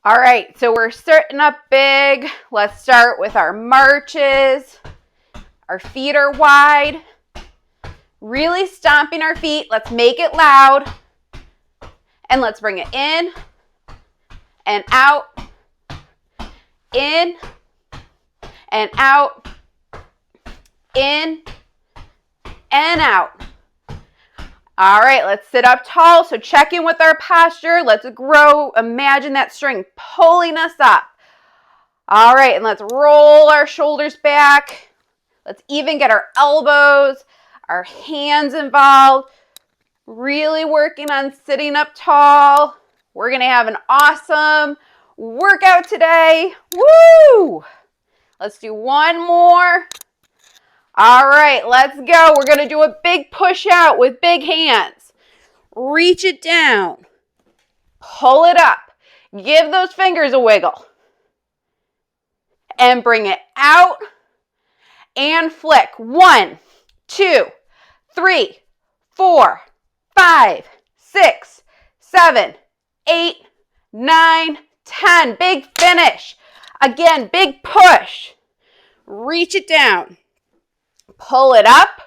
All right, so we're starting up big. Let's start with our marches. Our feet are wide. Really stomping our feet. Let's make it loud. And let's bring it in and out, in and out, in and out. All right, let's sit up tall. So check in with our posture. Let's grow. Imagine that string pulling us up. All right, and let's roll our shoulders back. Let's even get our elbows, our hands involved. Really working on sitting up tall. We're going to have an awesome workout today. Woo! Let's do one more. All right, let's go. We're going to do a big push out with big hands. Reach it down. Pull it up. Give those fingers a wiggle. And bring it out and flick. 1, 2, 3, 4, 5, 6, 7, 8, 9, 10. Big finish. Again, big push. Reach it down. Pull it up.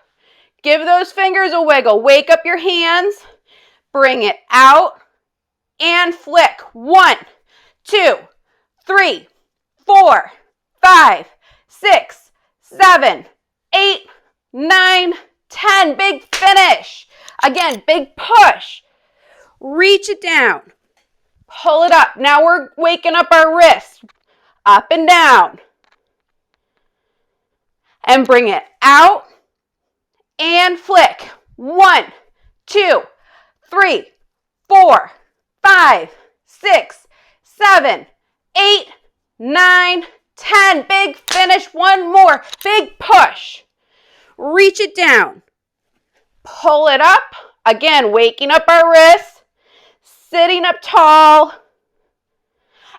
Give those fingers a wiggle. Wake up your hands. Bring it out and flick. 1, 2, 3, 4, 5, 6, 7, 8, 9, 10. Big finish. Again, big push. Reach it down. Pull it up. Now we're waking up our wrists. Up and down. And bring it out and flick. 1, 2, 3, 4, 5, 6, 7, 8, 9, 10. Big finish. One more. Big push. Reach it down. Pull it up. Again, waking up our wrists. Sitting up tall.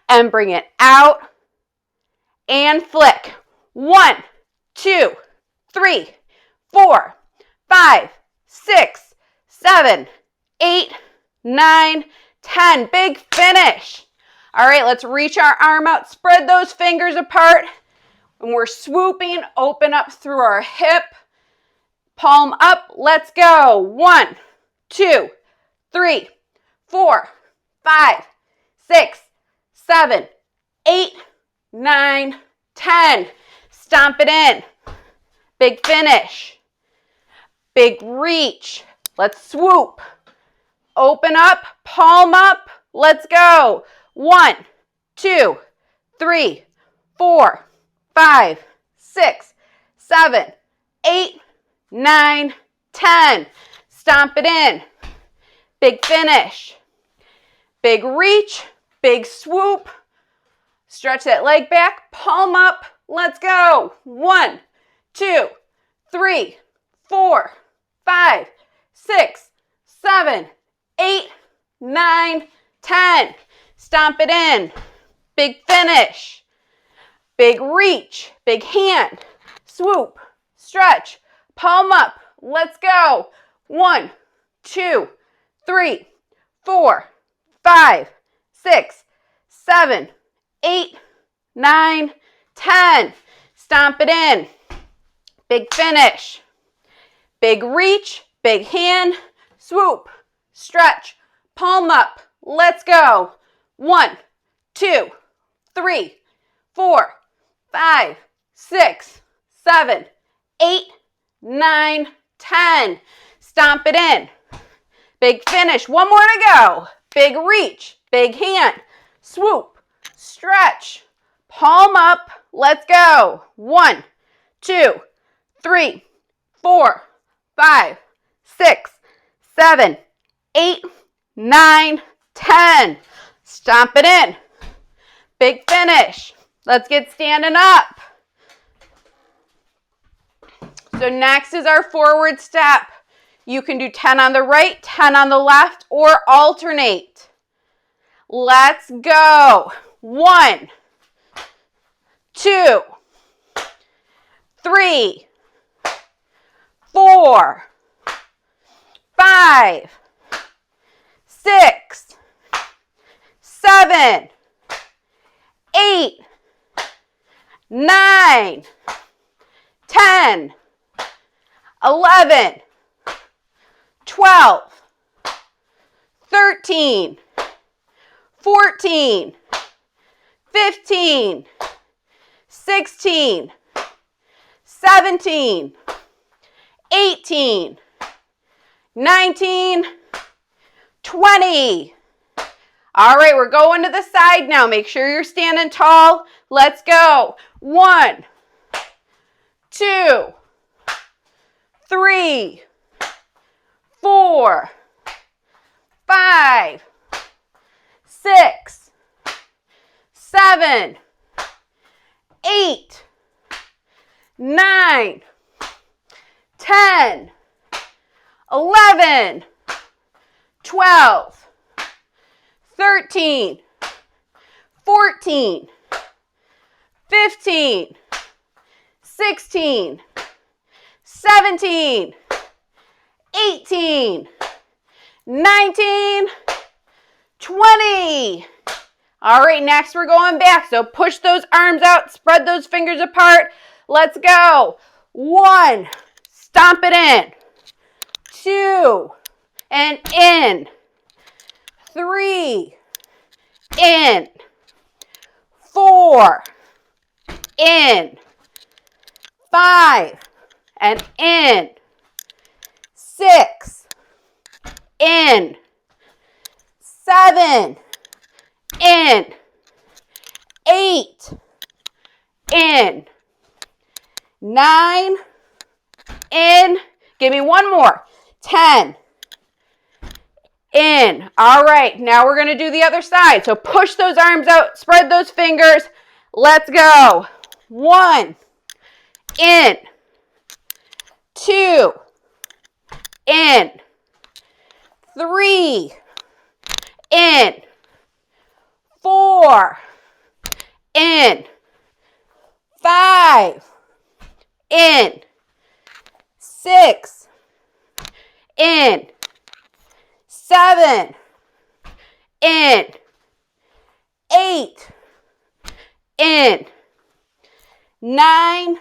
And bring it out and flick. 1, 2, 3, 4, 5, 6, 7, 8, 9, 10. Big finish. All right, let's reach our arm out. Spread those fingers apart. When we're swooping, open up through our hip. Palm up. Let's go. 1, 2, 3, 4, 5, 6, 7, 8, 9, 10. Stomp it in. Big finish. Big reach. Let's swoop. Open up. Palm up. Let's go. 1, 2, 3, 4, 5, 6, 7, 8, 9, 10. Stomp it in. Big finish. Big reach. Big swoop. Stretch that leg back. Palm up. Let's go. 1, 2, 3, 4, 5, 6, 7, 8, 9, 10. Stomp it in. Big finish. Big reach. Big hand. Swoop. Stretch. Palm up. Let's go. 1, 2, 3, 4, 5, 6, 7, 8, 9, 10. Stomp it in. Big finish. Big reach. Big hand. Swoop. Stretch. Palm up. Let's go. 1, 2, 3, 4, 5, 6, 7, 8, 9, 10. Stomp it in. Big finish. One more to go. Big reach. Big hand. Swoop. Stretch. Palm up. Let's go. 1, 2, 3, 4, 5, 6, 7, 8, 9, 10. Stomp it in. Big finish. Let's get standing up. So next is our forward step. You can do 10 on the right, 10 on the left, or alternate. Let's go. 1, 2, 3, 4, 5, 6, 7, 8, 9, 10, 11, 12, 13, 14, 15, 16, 17, 18, 19, 20. All right, we're going to the side now. Make sure you're standing tall. Let's go. 1, 2, 3, 4, 5, 6, 7, 8, 9, 10, 11, 12, 13, 14, 15, 16, 17, 18, 19, 20. All right, next we're going back. So push those arms out, spread those fingers apart. Let's go. 1, stomp it in. 2, and in. 3, in. 4, in. 5, and in. 6, in. 7, in. 8, in. 9, in. Give me one more. 10, in. All right, now we're going to do the other side. So push those arms out, spread those fingers. Let's go. 1, in. 2, in. 3, in. 4, in. 5, in. 6, in. 7, in. 8, in. 9,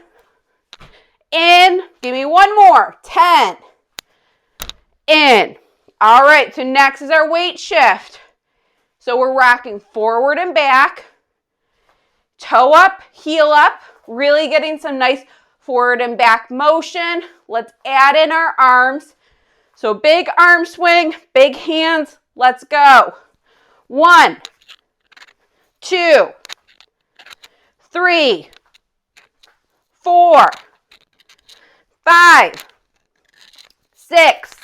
in. Give me one more. 10, in. All right, so next is our weight shift. So we're rocking forward and back, toe up, heel up, really getting some nice forward and back motion. Let's add in our arms. So big arm swing, big hands. Let's go. 1, 2, 3, 4, 5, 6,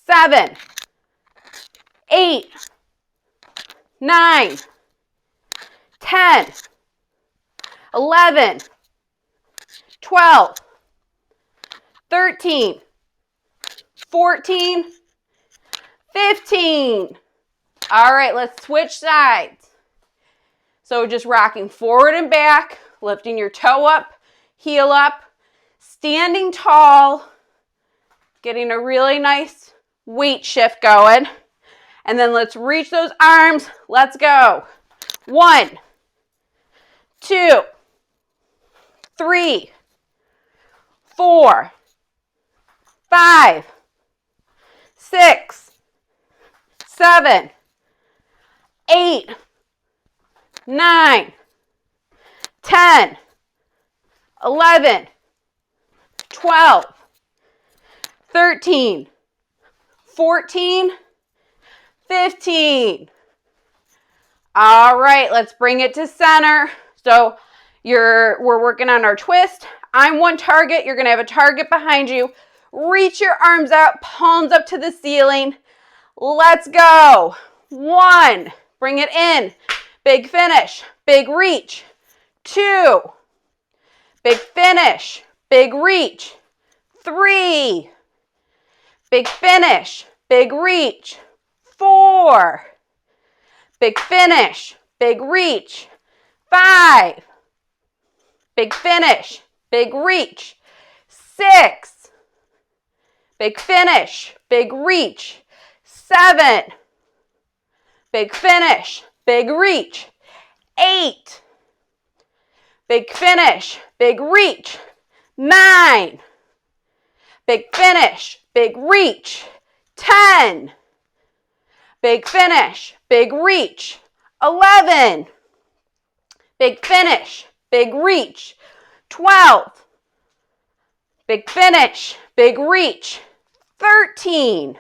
7, 8, 9, 10, 11, 12, 13, 14, 15. All right, let's switch sides. So just rocking forward and back, lifting your toe up, heel up, standing tall, getting a really nice weight shift going. And then let's reach those arms. Let's go. 1, 2, 3, 4, 5, 6, 7, 8, 9, 10, 11, 12, 13, 14, 15. All right, let's bring it to center. So we're working on our twist. I'm one target. You're going to have a target behind you. Reach your arms out, palms up to the ceiling. Let's go. 1, bring it in. Big finish, big reach. 2, big finish, big reach. 3, big finish, big reach. 4, big finish, big reach. 5, big finish, big reach. 6, big finish, big reach. 7, big finish, big reach. 8. Big finish, big reach. 9. Big finish, big reach. 10. Big finish, big reach. 11. Big finish, big reach. 12. Big finish, big reach. 13.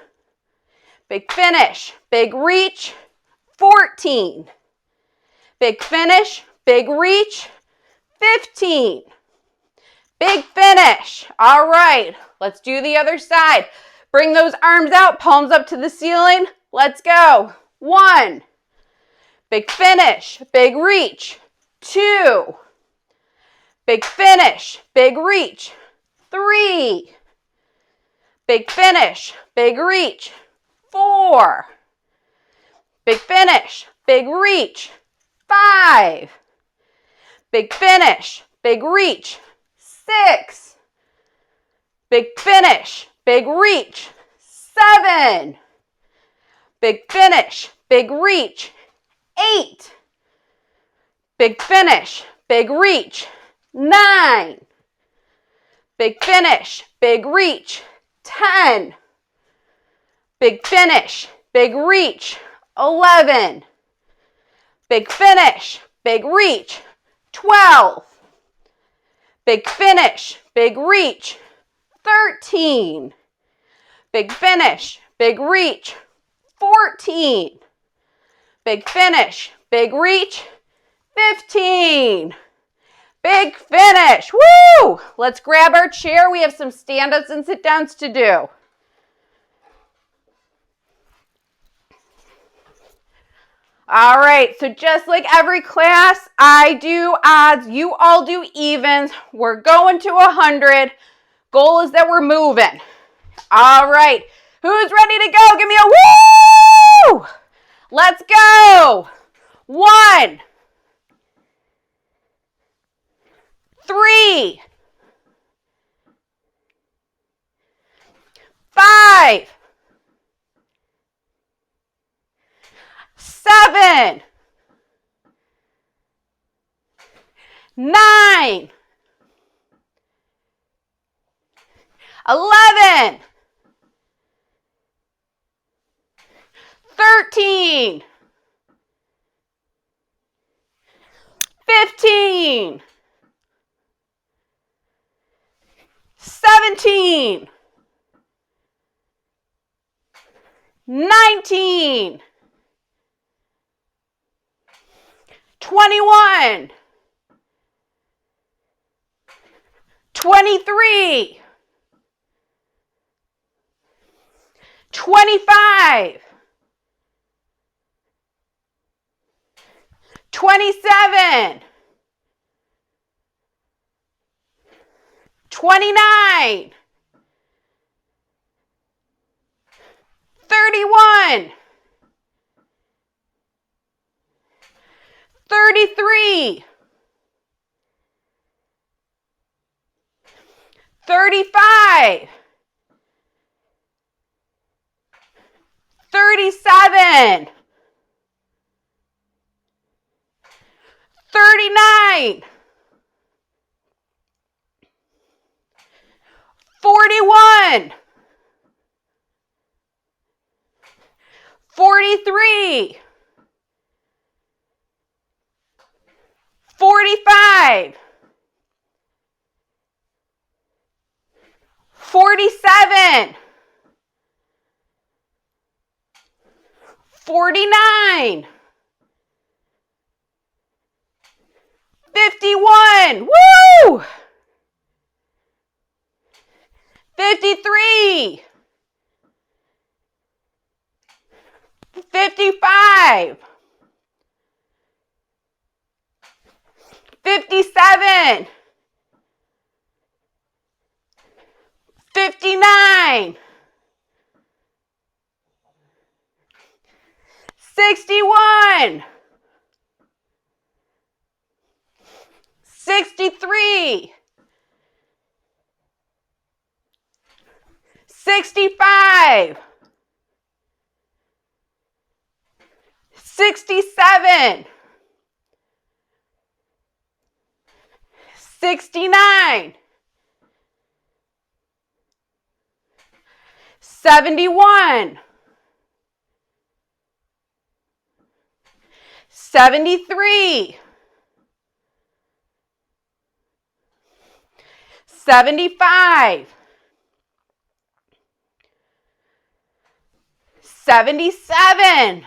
Big finish, big reach. 14. Big finish, big reach. 15. Big finish. All right, let's do the other side. Bring those arms out, palms up to the ceiling. Let's go. 1. Big finish, big reach. 2. Big finish, big reach. 3. Big finish, big reach. 4. Big finish, big reach. 5. Big finish, big reach. 6. Big finish, big reach. 7. Big finish, big reach. 8. Big finish, big reach. 9. Big finish, big reach. 10. Big finish, big reach. 11. Big finish, big reach. 12. Big finish, big reach. 13. Big finish, big reach. 14. Big finish, big reach. 15. Big finish. Woo! Let's grab our chair. We have some stand-ups and sit-downs to do. All right, so just like every class, I do odds, you all do evens. We're going to 100. Goal is that we're moving. All right, who's ready to go? Give me a woo! Let's go. 1, 3, 5, 7, 9, 11, 13, 15, 17, 19, 21, 23, 25, 27, 29, 31, 33, 35, 37, 39, 41, 43, 45, 47, 49, 51, woo! 53, 55, 57, 59, 61, 63, 65, 67, 69, 71, 73, 75, 77,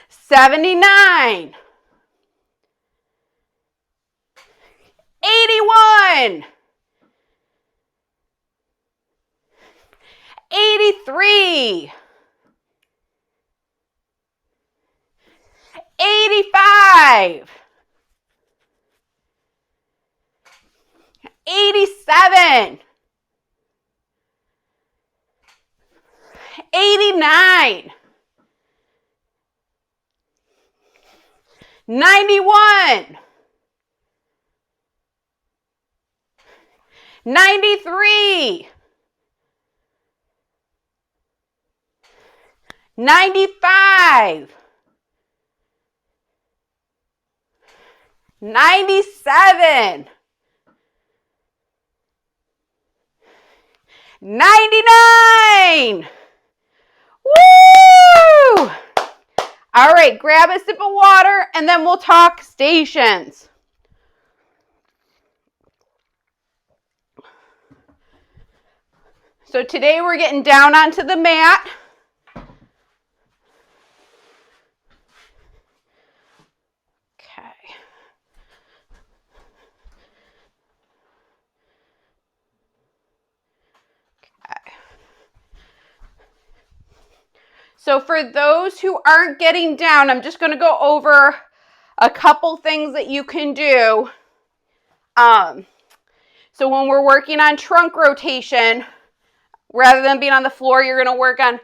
79, 81, 83, 85, 87, 89, 91, 93, 95, 97, 99. Woo! All right, grab a sip of water and then we'll talk stations. So today we're getting down onto the mat. Okay. So for those who aren't getting down, I'm just going to go over a couple things that you can do. So when we're working on trunk rotation, rather than being on the floor, you're going to work on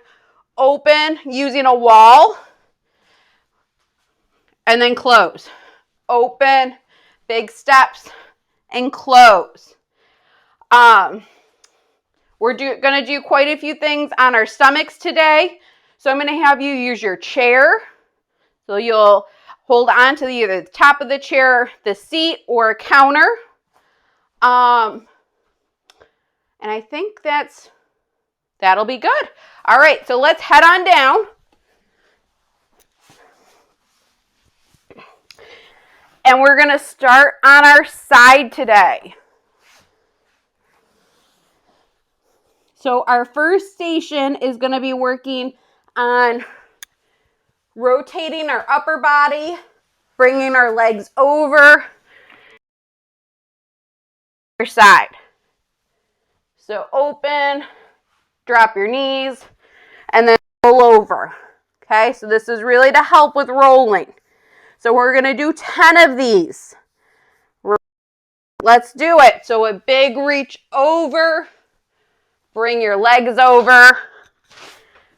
open using a wall and then close. Open, big steps, and close. We're going to do quite a few things on our stomachs today. So I'm going to have you use your chair. So you'll hold on to either the top of the chair, the seat, or a counter. And I think that'll be good. All right, so let's head on down. And we're going to start on our side today. So our first station is going to be working on rotating our upper body, bringing our legs over your side. So open, drop your knees, and then roll over. Okay, so this is really to help with rolling. So we're going to do 10 of these. Let's do it. So a big reach over, bring your legs over,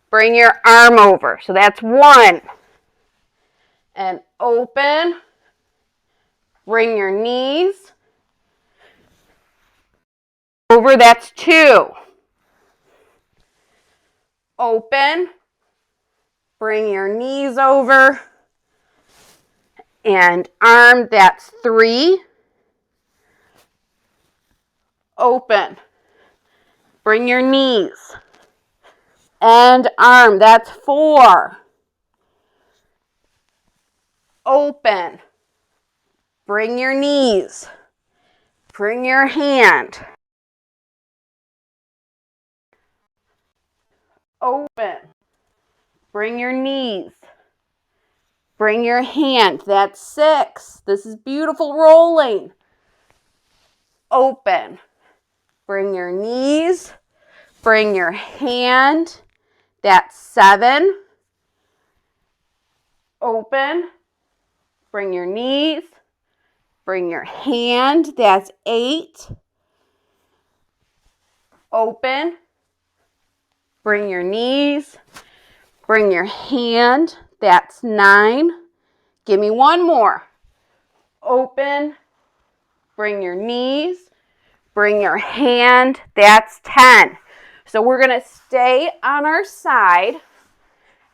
bring your arm over. So that's 1. And open, bring your knees over, that's 2. Open, bring your knees over, and arm, that's 3. Open, bring your knees, and arm, that's 4. Open, bring your knees, bring your hand. Open, bring your knees, bring your hand, that's 6. This is beautiful rolling. Open, bring your knees, bring your hand, that's 7. Open, bring your knees, bring your hand, that's 8. Open, bring your knees, bring your hand, that's 9. Give me one more. Open, bring your knees, bring your hand, that's 10. So we're going to stay on our side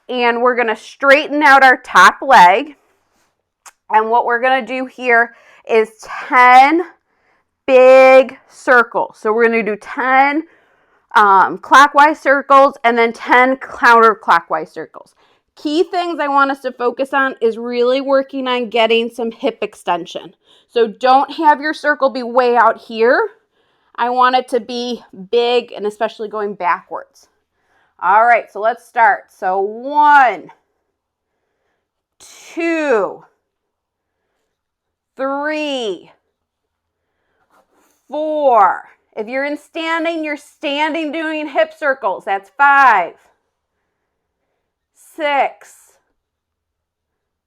and we're going to straighten out our top leg. And what we're going to do here is 10 big circles. So we're going to do 10 clockwise circles and then 10 counterclockwise circles. Key things I want us to focus on is really working on getting some hip extension. So don't have your circle be way out here. I want it to be big and especially going backwards. All right, so let's start. So 1, 2, 3, 4. If you're you're standing doing hip circles. That's 5, 6,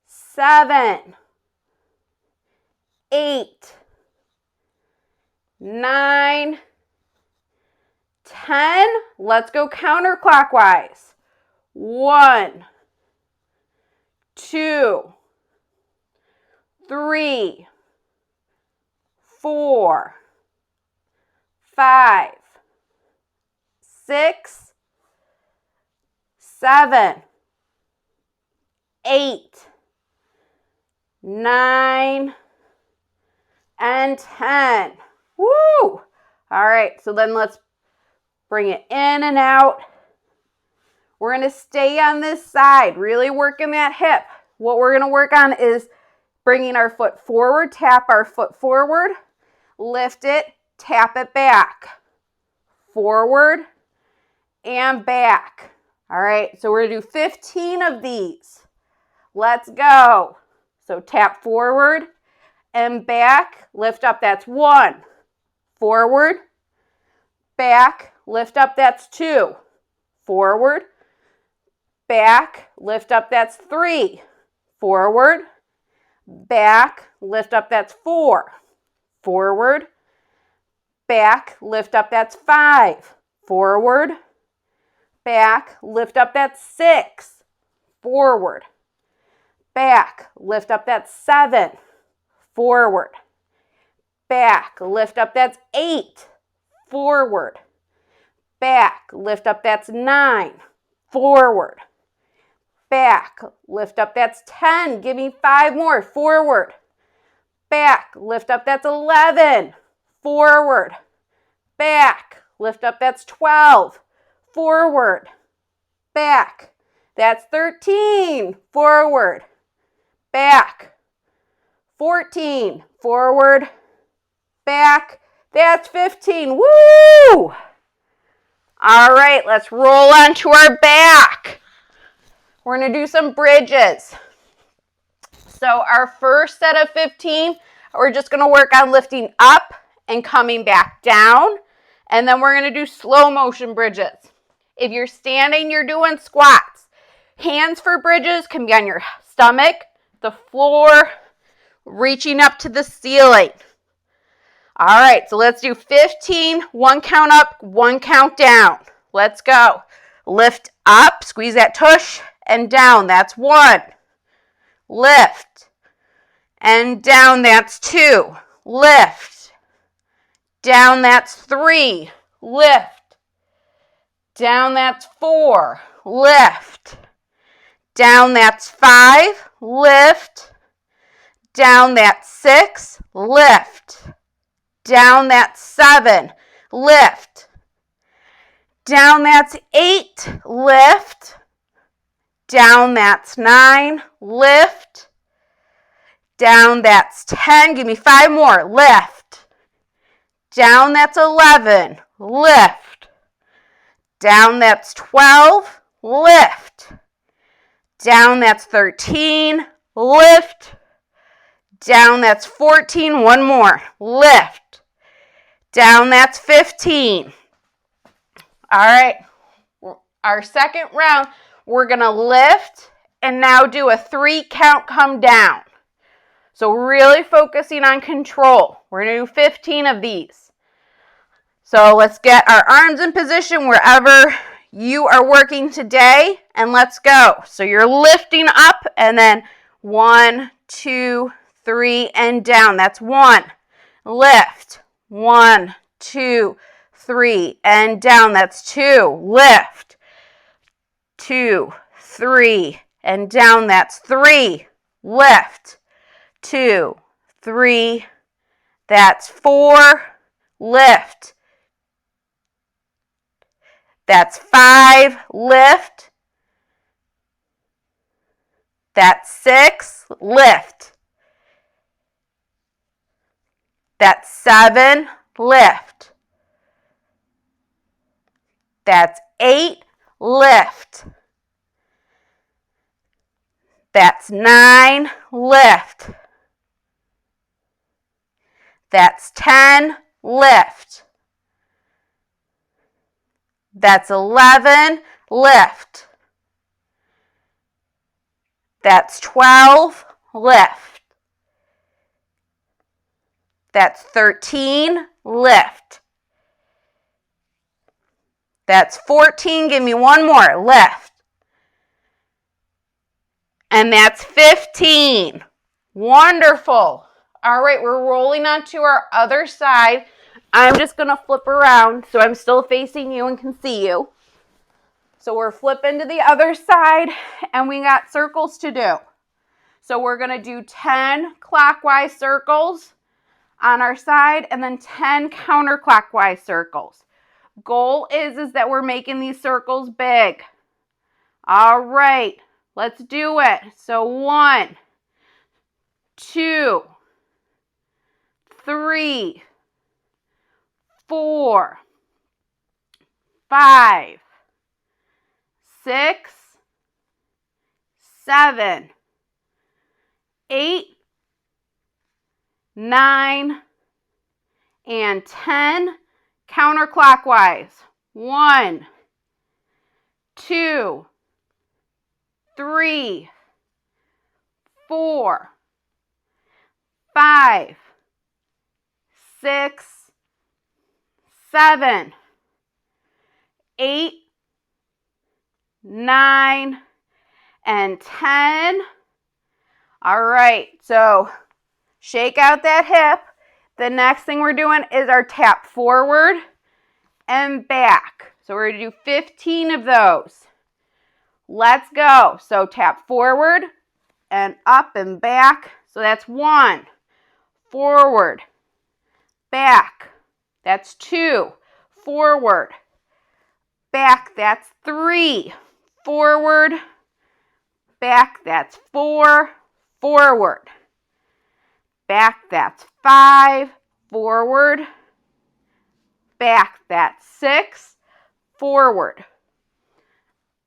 7, 8, 9, 10. Let's go counterclockwise. 1, 2, 3, 4, 5, 6, 7, 8, 9, and 10. Woo! All right, so then let's bring it in and out. We're going to stay on this side, really working that hip. What we're going to work on is bringing our foot forward, tap our foot forward, lift it, tap it back, forward and back. All right, so we're going to do 15 of these. Let's go. So tap forward and back, lift up, that's 1. Forward, back, lift up, that's 2. Forward, back, lift up, that's 3. Forward, back, lift up, that's 4. Forward, back, lift up, that's 5. Forward, back, lift up, that's 6. Forward, back, lift up, that's 7. Forward, back, lift up, that's 8. Forward, back, lift up, that's 9. Forward, back, lift up, that's 10. Give me 5 more. Forward, back, lift up, that's 11. Forward, back, lift up, that's 12. Forward, back, that's 13. Forward, back, 14. Forward, back, that's 15. Woo! All right, let's roll onto our back. We're going to do some bridges. So our first set of 15, we're just going to work on lifting up and coming back down. And then we're going to do slow motion bridges. If you're standing, you're doing squats. Hands for bridges can be on your stomach, the floor, reaching up to the ceiling. All right, so let's do 15, 1 count up, 1 count down. Let's go. Lift up, squeeze that tush, and down, that's 1. Lift, and down, that's 2. Lift, down, that's 3. Lift, down, that's 4. Lift, down, that's 5. Lift, down, that's 6. Lift, down, that's 7. Lift, down, that's 8. Lift, down, that's 9. Lift, down, that's 10. Give me 5 more. Lift, down, that's 11. Lift, down, that's 12. Lift, down, that's 13. Lift, down, that's 14. 1 more. Lift, down, that's 15. All right, our second round, we're going to lift and now do a 3 count come down. So really focusing on control. We're going to do 15 of these. So let's get our arms in position wherever you are working today, and let's go. So you're lifting up and then 1, 2, 3, and down. That's 1. Lift. 1, 2, 3, and down. That's 2. Lift. 2, 3, and down. That's 3. Lift. 2, 3, that's 4, lift. That's 5, lift. That's 6, lift. That's 7, lift. That's 8, lift. That's 9, lift. That's 10, lift. That's 11, lift. That's 12, lift. That's 13, lift. That's 14, give me one more, lift. And that's 15. Wonderful. All right, we're rolling on to our other side. I'm just going to flip around so I'm still facing you and can see you. So we're flipping to the other side and we got circles to do. So we're going to do 10 clockwise circles on our side and then 10 counterclockwise circles. Goal is that we're making these circles big. All right, let's do it. So 1, 2, 3, 4, 5, 6, 7, 8, 9, and 10 counterclockwise. 1, 2, 3, 4, 5, 6, 7, 8, 9, and 10. All right, so shake out that hip. The next thing we're doing is our tap forward and back. So we're going to do 15 of those. Let's go. So tap forward and up and back. So that's 1, forward, back. That's 2, forward, back. That's 3, forward, back. That's 4, forward, back. That's 5, forward, back. That's 6, forward,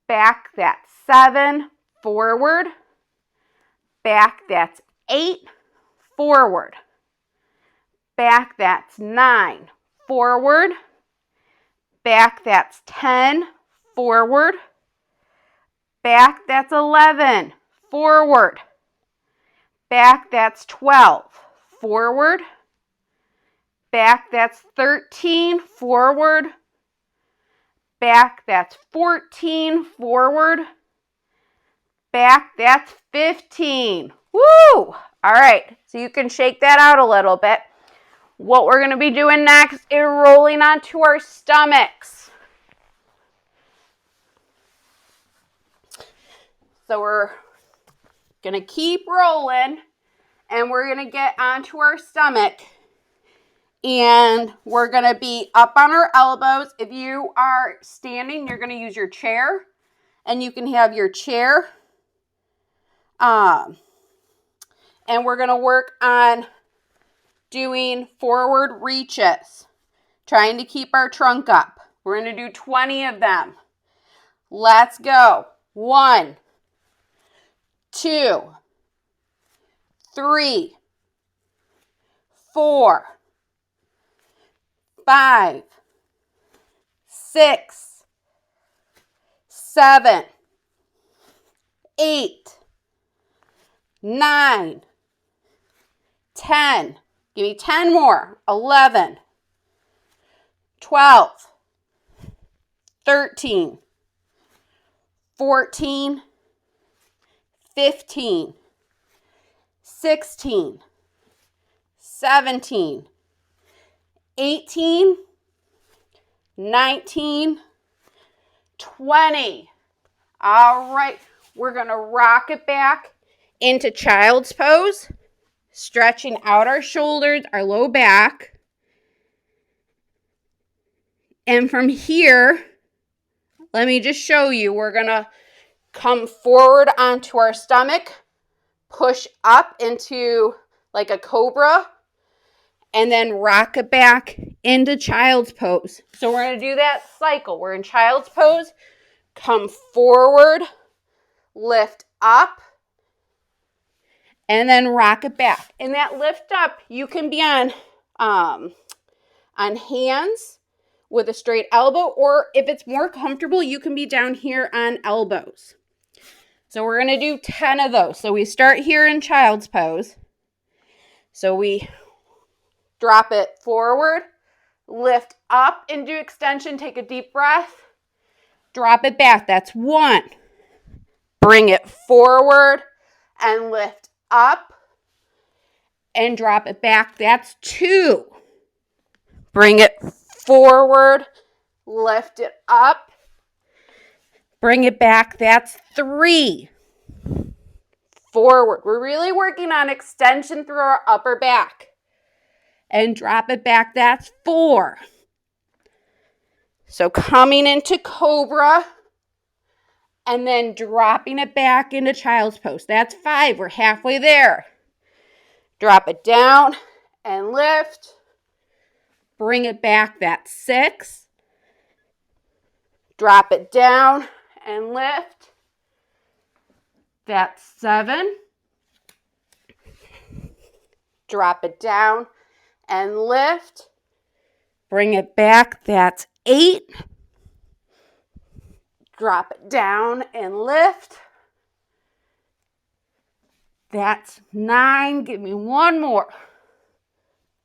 back. That's 7, forward, back. That's 8, forward, back. That's 9, forward, back. That's 10, forward, back. That's 11, forward, back. That's 12, forward, back. That's 13, forward, back. That's 14, forward, back. That's 15. Woo! All right, so you can shake that out a little bit. What we're going to be doing next is rolling onto our stomachs. So we're going to keep rolling and we're going to get onto our stomach. And we're going to be up on our elbows. If you are standing, you're going to use your chair. And you can have your chair. And we're going to work on doing forward reaches. Trying to keep our trunk up. We're going to do 20 of them. Let's go. 1, 2, 3, 4, 5, 6, 7, 8, 9, 10. Give me 10 more. 11, 12, 13, 14, 15, 16, 17, 18, 19, 20. All right, we're going to rock it back into child's pose. stretching out our shoulders, our low back. And from here, let me just show you, we're going to come forward onto our stomach, push up into like a cobra, and then rock it back into child's pose. So we're going to do that cycle. We're in child's pose, come forward, lift up, and then rock it back. And that lift up, you can be on hands with a straight elbow, or if it's more comfortable, you can be down here on elbows. So we're going to do 10 of those. So we start here in child's pose. So we drop it forward, lift up into extension, take a deep breath, drop it back. That's 1. Bring it forward and lift up and drop it back. That's 2. Bring it forward, lift it up, bring it back. That's 3. Forward. We're really working on extension through our upper back. And drop it back. That's 4. So coming into cobra and then dropping it back into child's pose. That's 5. We're halfway there. Drop it down and lift. Bring it back. That's 6. Drop it down and lift. That's 7. Drop it down and lift. Bring it back. That's 8. Drop it down and lift. That's 9. Give me one more.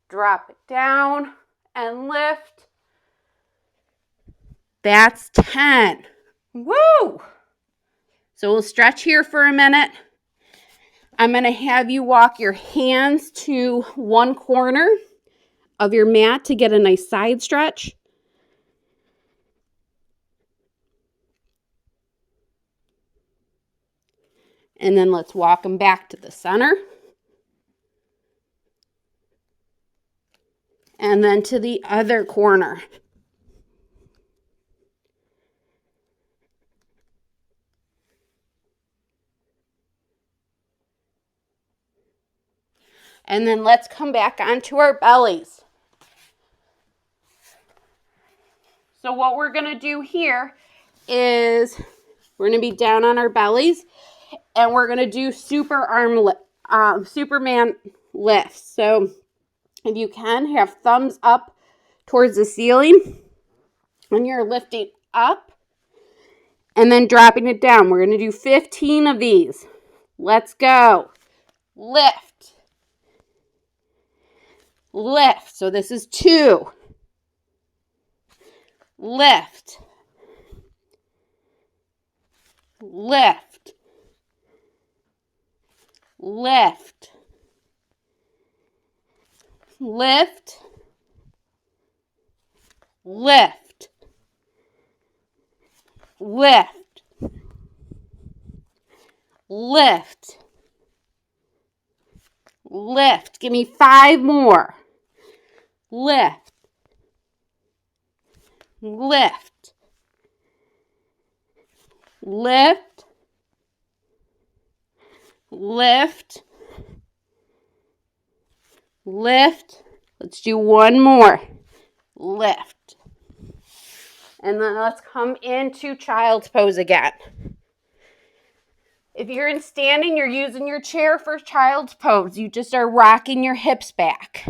Drop it down and lift. That's 10. Woo! So we'll stretch here for a minute. I'm going to have you walk your hands to one corner of your mat to get a nice side stretch. And then let's walk them back to the center. And then to the other corner. And then let's come back onto our bellies. So what we're going to do here is we're going to be down on our bellies and we're going to do Superman lifts. So if you can, have thumbs up towards the ceiling and you're lifting up and then dropping it down. We're going to do 15 of these. Let's go. Lift. Lift. So this is 2. Lift. Lift. Lift. Lift. Lift. Lift. Lift. Lift. Give me 5 more. Lift. Lift. Lift. Lift. Lift. Let's do one more. Lift. And then let's come into child's pose again. If you're in standing, you're using your chair for child's pose. You just are rocking your hips back.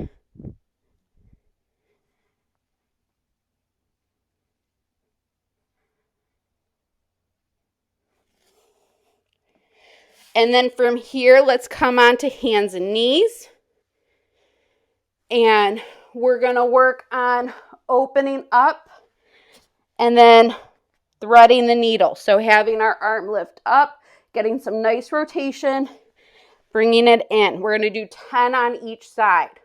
And then from here, let's come on to hands and knees. And we're going to work on opening up and then threading the needle. So having our arm lift up, getting some nice rotation, bringing it in. We're going to do 10 on each side.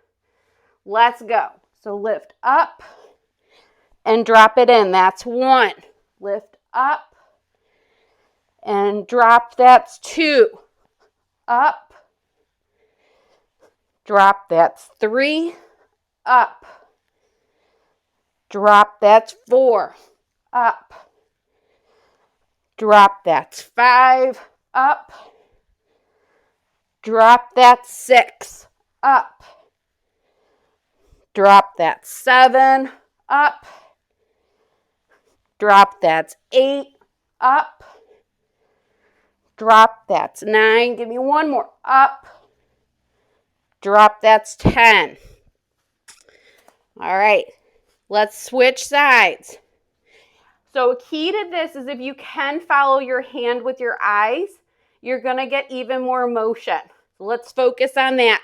Let's go. So lift up and drop it in. That's 1. Lift up and drop. That's 2. Up, Drop, that's 3, up. Drop, that's 4, up. Drop, that's 5, up. Drop, that's 6, up. Drop, that's 7, up. Drop, that's 8, up. Drop, that's 9. Give me one more, up. Drop, that's 10. All right, let's switch sides. So a key to this is if you can follow your hand with your eyes, you're going to get even more motion. So let's focus on that.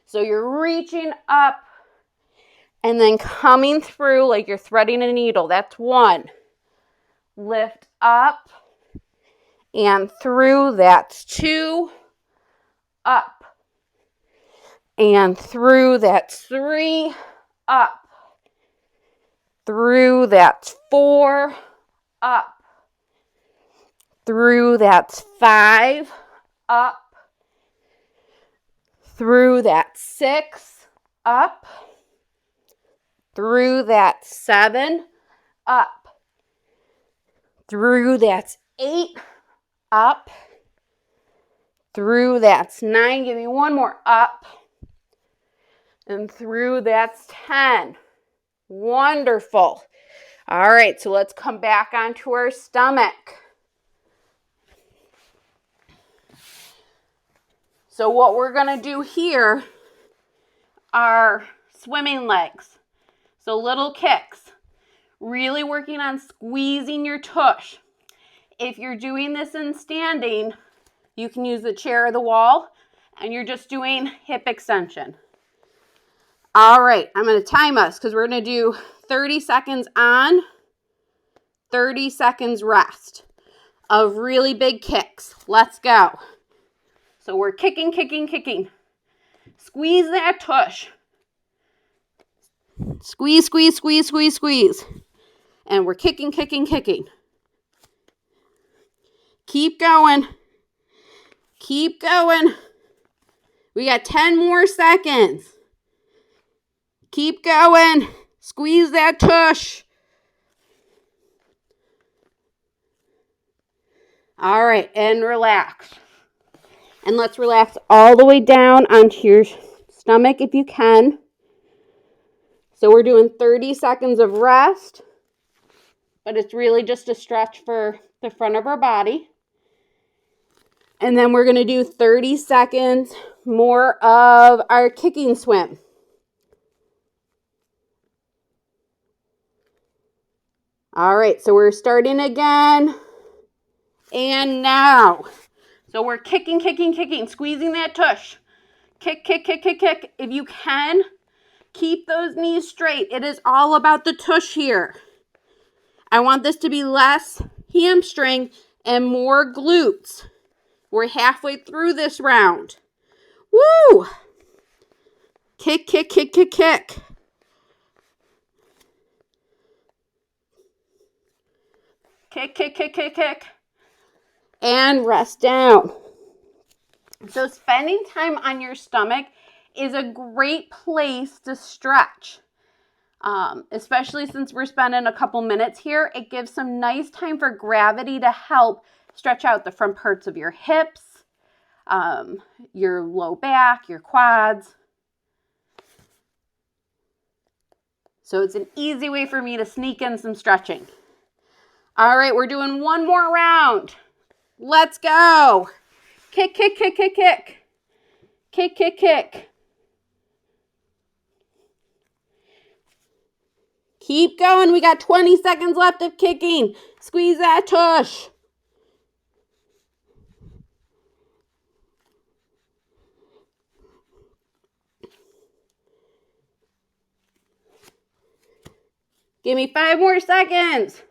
So you're reaching up and then coming through like you're threading a needle. That's 1. Lift up and through. That's 2. Up and through. That's 3. Up. Through, that's 4, up. Through, that's 5, up. Through, that's 6, up. Through, that's 7, up. Through, that's 8, up. Through, that's 9. Give me one more, up. And through, that's 10. Wonderful. All right, so let's come back onto our stomach. So what we're going to do here are swimming legs. So little kicks. Really working on squeezing your tush. If you're doing this in standing, you can use the chair or the wall, and you're just doing hip extension. All right, I'm going to time us because we're going to do 30 seconds on, 30 seconds rest of really big kicks. Let's go. So we're kicking, kicking, kicking. Squeeze that tush. Squeeze, squeeze, squeeze, squeeze, squeeze. And we're kicking, kicking, kicking. Keep going. Keep going. We got 10 more seconds. Keep going. Squeeze that tush. All right, and relax. And let's relax all the way down onto your stomach if you can. So we're doing 30 seconds of rest, but it's really just a stretch for the front of our body. And then we're going to do 30 seconds more of our kicking swim. All right, so we're starting again. And now. So we're kicking, kicking, kicking, squeezing that tush. Kick, kick, kick, kick, kick. If you can, keep those knees straight. It is all about the tush here. I want this to be less hamstring and more glutes. We're halfway through this round. Woo! Kick, kick, kick, kick, kick. Kick, kick, kick, kick, kick. And rest down. So spending time on your stomach is a great place to stretch. Especially since we're spending a couple minutes here, it gives some nice time for gravity to help stretch out the front parts of your hips, your low back, your quads. So it's an easy way for me to sneak in some stretching. All right, we're doing one more round. Let's go. Kick, kick, kick, kick, kick. Kick, kick, kick. Keep going. We got 20 seconds left of kicking. Squeeze that tush. Give me 5 more seconds.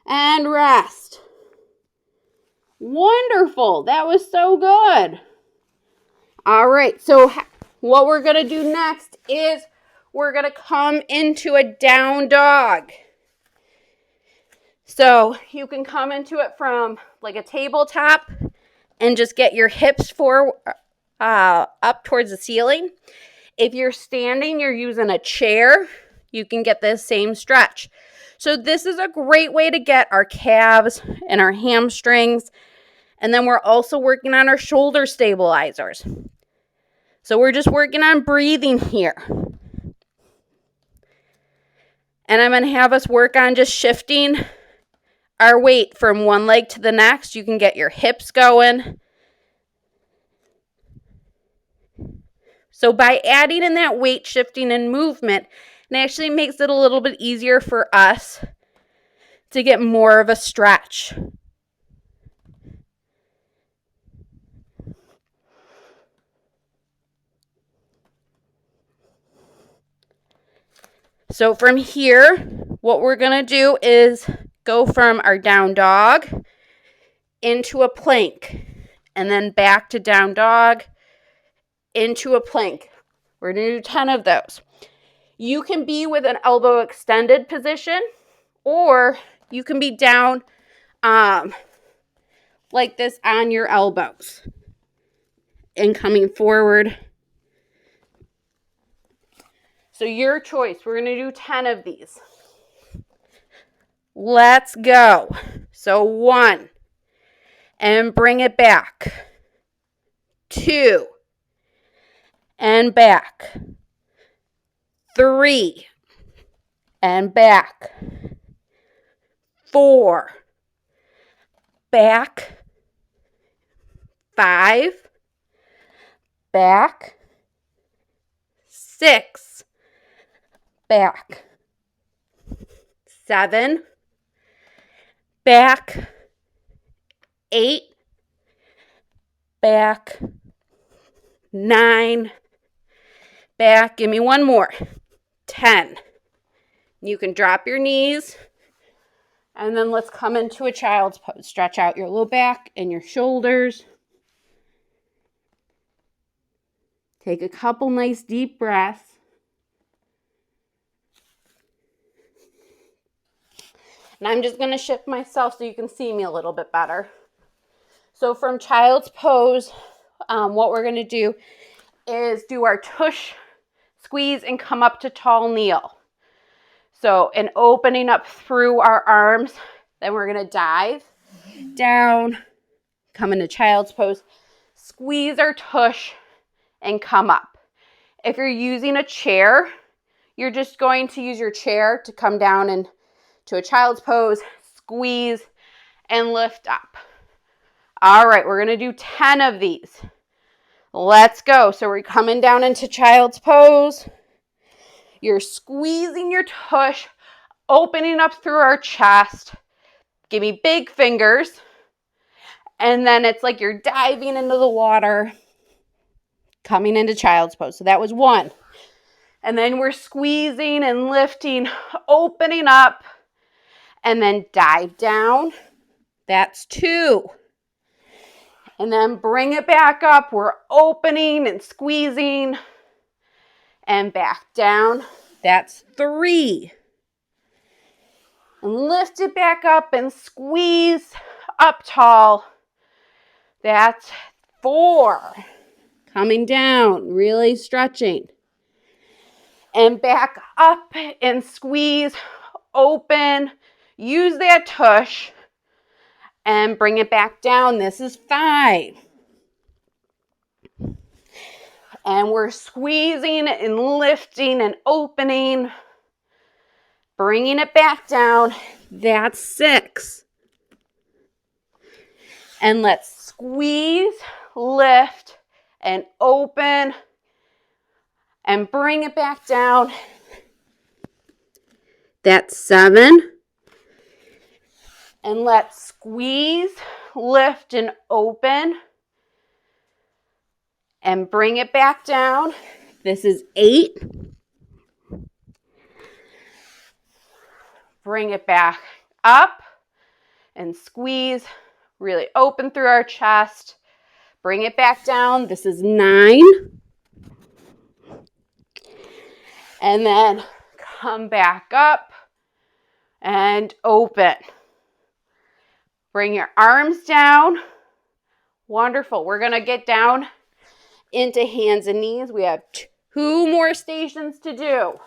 And rest. Wonderful. That was so good. All right. So what we're going to do next is we're going to come into a down dog. So you can come into it from like a tabletop and just get your hips up towards the ceiling. If you're standing, you're using a chair, you can get this same stretch. So this is a great way to get our calves and our hamstrings. And then we're also working on our shoulder stabilizers. So we're just working on breathing here. And I'm going to have us work on just shifting our weight from one leg to the next. You can get your hips going. So by adding in that weight shifting and movement, it actually makes it a little bit easier for us to get more of a stretch. So from here, what we're going to do is go from our down dog into a plank, and then back to down dog into a plank. We're going to do 10 of those. You can be with an elbow extended position, or you can be down like this on your elbows and coming forward. So your choice. We're going to do 10 of these. Let's go. So 1, and bring it back. 2, and back. 3, and back. 4, back. 5, back. 6, back. 7, back. 8, back. 9, back. Give me one more. 10. You can drop your knees, and then let's come into a child's pose. Stretch out your low back and your shoulders. Take a couple nice deep breaths. And I'm just going to shift myself so you can see me a little bit better. So from child's pose, what we're going to do is do our tush, squeeze, and come up to tall kneel. So, and opening up through our arms, then we're going to dive down, come into child's pose, squeeze our tush, and come up. If you're using a chair, you're just going to use your chair to come down into a child's pose, squeeze, and lift up. All right, we're going to do 10 of these. Let's go. So we're coming down into child's pose. You're squeezing your tush, opening up through our chest. Give me big fingers. And then it's like you're diving into the water, coming into child's pose. So that was 1. And then we're squeezing and lifting, opening up, and then dive down. That's 2. And then bring it back up. We're opening and squeezing and back down. That's 3. And lift it back up and squeeze up tall. That's 4. Coming down, really stretching. And back up and squeeze, open, use that tush, and bring it back down. This is 5. And we're squeezing and lifting and opening, bringing it back down. That's 6. And let's squeeze, lift, and open, and bring it back down. That's 7. And let's squeeze, lift, and open, and bring it back down. This is 8. Bring it back up and squeeze, really open through our chest. Bring it back down. This is 9. And then come back up and open. Bring your arms down, Wonderful. We're going to get down into hands and knees. We have 2 more stations to do.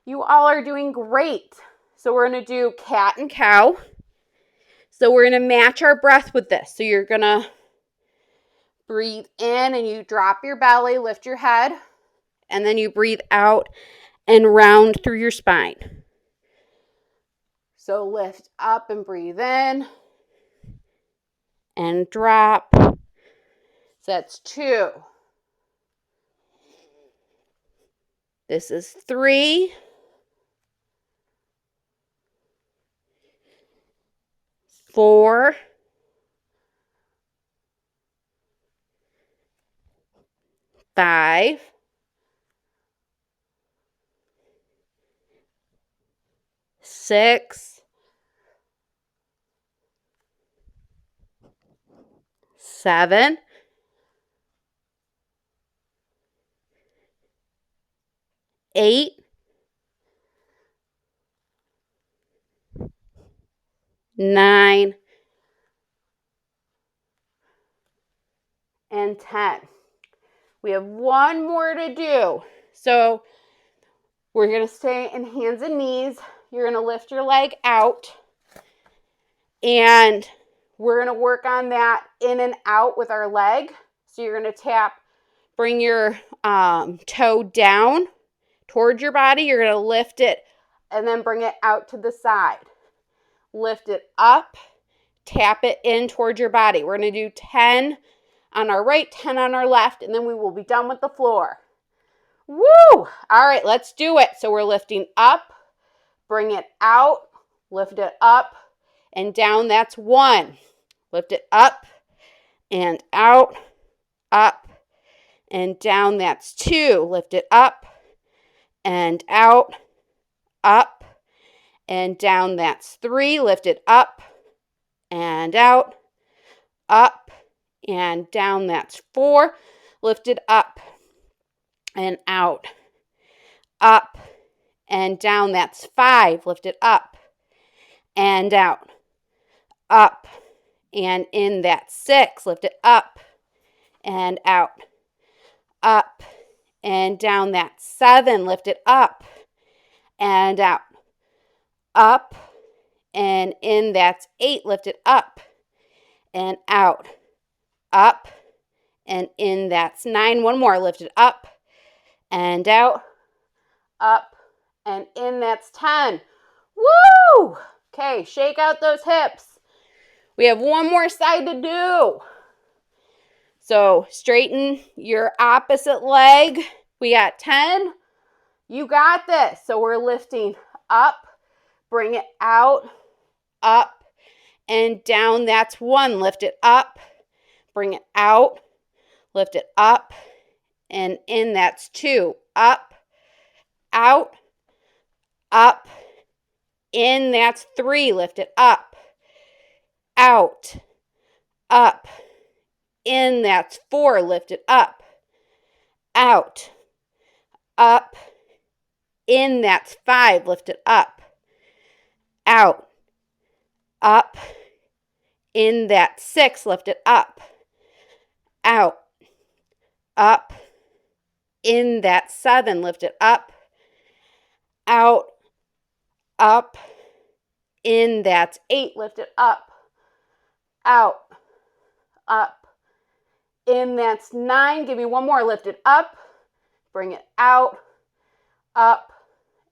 You all are doing great. So we're going to do cat and cow. So we're going to match our breath with this. So you're going to breathe in and you drop your belly, lift your head, and then you breathe out and round through your spine. So lift up and breathe in and drop. So that's 2. This is 3. 4. 5. 6. 7. 8. 9. And 10. We have 1 more to do. So we're going to stay in hands and knees. You're going to lift your leg out. And we're going to work on that in and out with our leg. So you're going to tap, bring your toe down towards your body. You're going to lift it and then bring it out to the side. Lift it up, tap it in towards your body. We're going to do 10 on our right, 10 on our left, and then we will be done with the floor. Woo! All right, let's do it. So we're lifting up, bring it out, lift it up and down. That's 1. Lift it up and out, up and down. That's 2. Lift it up and out, up and down. That's 3. Lift it up and out, up and down. That's 4. Lift it up and out, up and down. That's 5. Lift it up and out, up and in. That's 6. Lift it up and out, up and down. That's 7. Lift it up and out, up and in. That's 8. Lift it up and out, up and in. That's 9. 1 more. Lift it up and out, up and in. That's 10. Woo! Okay, shake out those hips. We have 1 more side to do. So straighten your opposite leg. We got 10. You got this. So we're lifting up, bring it out, up and down. That's 1. Lift it up, bring it out, lift it up and in. That's 2. Up, out, up, in. That's 3. Lift it up, out, up, in. That's 4. Lift it up, out, up, in. That's 5. Lift it up, out, up, in. That's 6. Lift it up, out, up, in. That's 7. Lift it up, out, up, in. That's 8. Lift it up, out, up, in. That's 9. Give me 1 more. Lift it up, bring it out, up,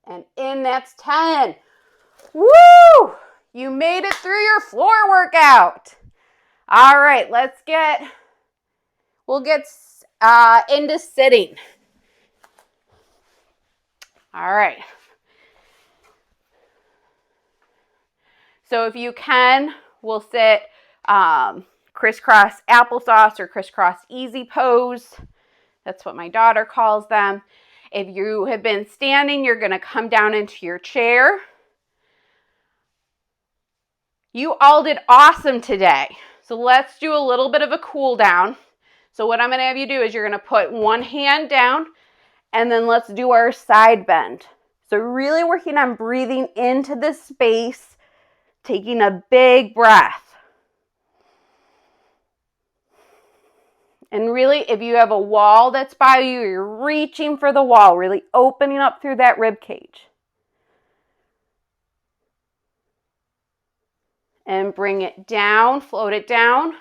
and in. That's 10. Woo! You made it through your floor workout. All right, we'll get into sitting. All right. So if you can, we'll sit crisscross applesauce or crisscross easy pose. That's what my daughter calls them. If you have been standing, you're going to come down into your chair. You all did awesome today. So let's do a little bit of a cool down. So what I'm going to have you do is you're going to put 1 hand down and then let's do our side bend. So really working on breathing into this space, taking a big breath. And really, if you have a wall that's by you, you're reaching for the wall, really opening up through that rib cage. And bring it down, float it down.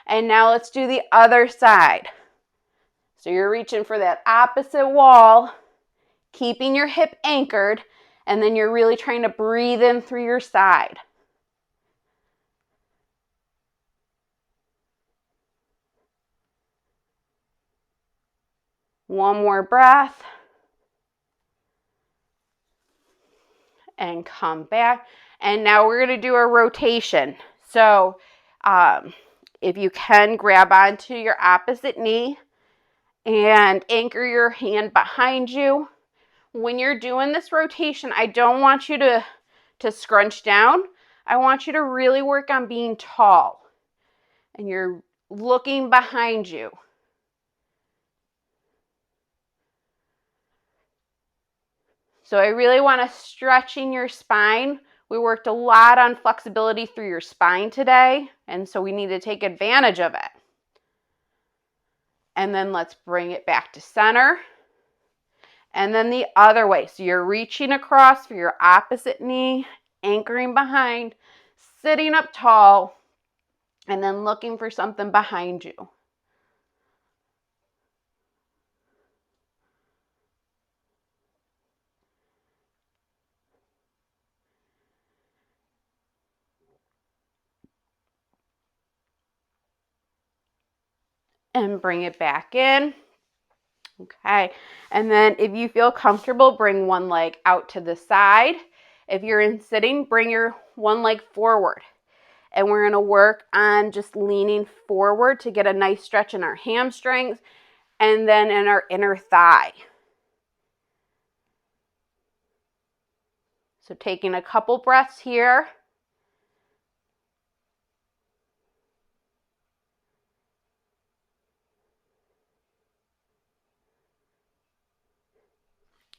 And now let's do the other side. So you're reaching for that opposite wall, keeping your hip anchored, and then you're really trying to breathe in through your side. One more breath. And come back. And now we're going to do a rotation. So if you can, grab onto your opposite knee and anchor your hand behind you. When you're doing this rotation, I don't want you to scrunch down. I want you to really work on being tall. And you're looking behind you. So I really want to stretching your spine. We worked a lot on flexibility through your spine today, and so we need to take advantage of it. And then let's bring it back to center. And then the other way. So you're reaching across for your opposite knee, anchoring behind, sitting up tall, and then looking for something behind you. And bring it back in. Okay, and then if you feel comfortable, bring one leg out to the side. If you're in sitting, bring your one leg forward. And we're going to work on just leaning forward to get a nice stretch in our hamstrings and then in our inner thigh. So taking a couple breaths here.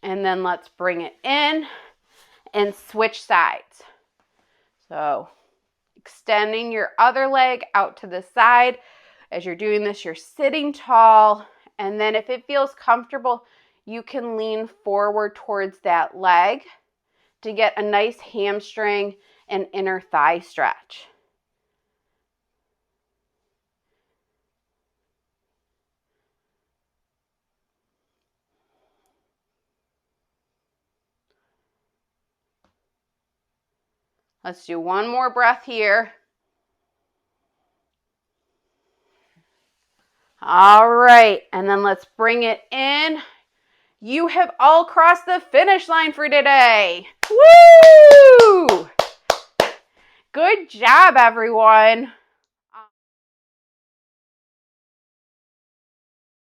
And then let's bring it in and switch sides. So extending your other leg out to the side. As you're doing this, you're sitting tall. And then if it feels comfortable, you can lean forward towards that leg to get a nice hamstring and inner thigh stretch. Let's do one more breath here. All right, and then let's bring it in. You have all crossed the finish line for today. Woo! Good job, everyone.